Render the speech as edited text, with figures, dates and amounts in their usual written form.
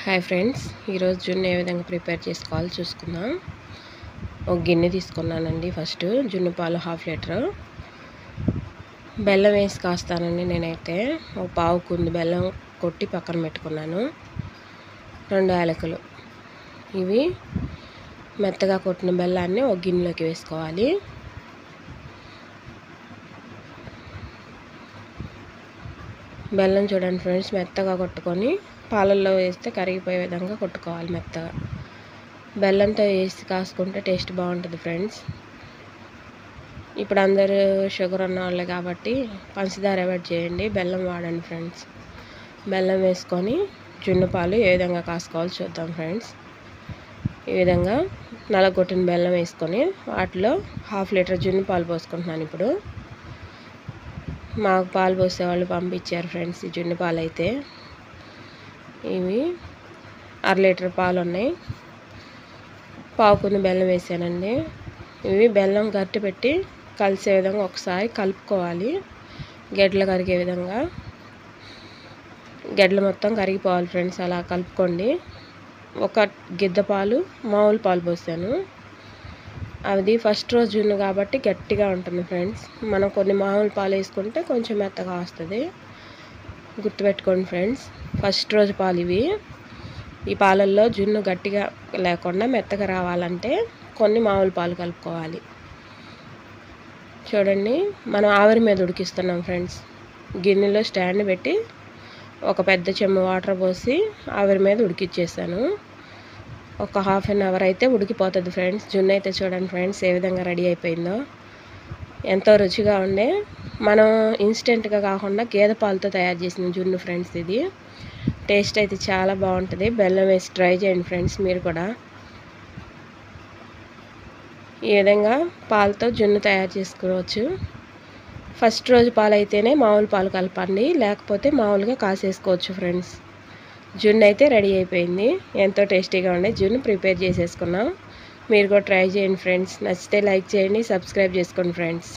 Hi friends, ఈరోజు జున్ను ఏ విధంగా ప్రిపేర్ చేసుకోవాలో చూసుకుందాం. ఒక గిన్నె తీసుకున్నానండి. ఫస్ట్ జున్ను పాలు 1/2 లీటరు, బెల్లం వేసి కాస్తానండి. నేనైతే ఒక పావు కుంది బెల్లం కొట్టి పక్కన పెట్టుకున్నాను. 2 యాలకులు, ఇవి మెత్తగా కొట్టిన బెల్లాన్ని ఒక గిన్నెలోకి వేసుకోవాలి. బెల్లం చూడండి ఫ్రెండ్స్, మెత్తగా కొట్టుకొని పాలల్లో వేస్తే కరిగిపోయే విధంగా కొట్టుకోవాలి మెత్తగా. బెల్లంతో వేసి కాసుకుంటే టేస్ట్ బాగుంటుంది ఫ్రెండ్స్. ఇప్పుడు అందరూ షుగర్ ఉన్న వాళ్ళే కాబట్టి పంచదార అవాయిడ్ చేయండి, బెల్లం వాడండి ఫ్రెండ్స్. బెల్లం వేసుకొని జున్ను పాలు ఏ విధంగా కాసుకోవాలో చూద్దాం ఫ్రెండ్స్. ఈ విధంగా నలగొట్టిన బెల్లం వేసుకొని వాటిలో 1/2 లీటర్ జున్ను పాలు పోసుకుంటున్నాను. ఇప్పుడు మాకు పాలు పోసేవాళ్ళు పంపించారు ఫ్రెండ్స్ ఈ జున్ను పాలు. అయితే ఇవి 1/2 లీటర్ పాలు ఉన్నాయి. పావు కుంది బెల్లం వేసానండి. ఇవి బెల్లం గట్టి పెట్టి కలిసే విధంగా ఒకసారి కలుపుకోవాలి. గెడ్డలు కరిగే విధంగా, గెడ్డలు మొత్తం కరిగిపోవాలి ఫ్రెండ్స్. అలా కలుపుకోండి. ఒక గిద్ద పాలు మామూలు పాలు పోసాను. అది ఫస్ట్ రోజు జున్ను కాబట్టి గట్టిగా ఉంటుంది ఫ్రెండ్స్. మనం కొన్ని మామూలు పాలు వేసుకుంటే కొంచెం మెత్తగా వస్తుంది, గుర్తుపెట్టుకోండి ఫ్రెండ్స్. ఫస్ట్ రోజు పాలు ఇవి. ఈ పాలల్లో జున్ను గట్టిగా లేకుండా మెత్తగా రావాలంటే కొన్ని మామూలు పాలు కలుపుకోవాలి. చూడండి, మనం ఆవిరి మీద ఉడికిస్తున్నాం ఫ్రెండ్స్. గిన్నెలో స్టాండ్ పెట్టి ఒక పెద్ద చెంబు వాటర్ పోసి ఆవిరి మీద ఉడికిచ్చేసాను. ఒక 1/2 అవర్ అయితే ఉడికిపోతుంది ఫ్రెండ్స్. జున్ను అయితే చూడండి ఫ్రెండ్స్ ఏ విధంగా రెడీ అయిపోయిందో. ఎంతో రుచిగా ఉండే, మనం ఇన్స్టెంట్గా కాకుండా గేదె పాలతో తయారు చేసిన జున్ను ఫ్రెండ్స్. ఇది టేస్ట్ అయితే చాలా బాగుంటుంది. బెల్లం వేసి ట్రై చేయండి ఫ్రెండ్స్ మీరు కూడా. ఈ విధంగా పాలతో జున్ను తయారు చేసుకోవచ్చు. ఫస్ట్ రోజు పాలు అయితేనే మామూలు పాలు కలపండి, లేకపోతే మామూలుగా కాసేసుకోవచ్చు ఫ్రెండ్స్. జున్ను అయితే రెడీ అయిపోయింది. ఎంతో టేస్టీగా ఉండే జున్ను ప్రిపేర్ చేసేసుకున్నాం. మీరు కూడా ట్రై చేయండి ఫ్రెండ్స్. నచ్చితే లైక్ చేయండి, సబ్స్క్రైబ్ చేసుకోండి ఫ్రెండ్స్.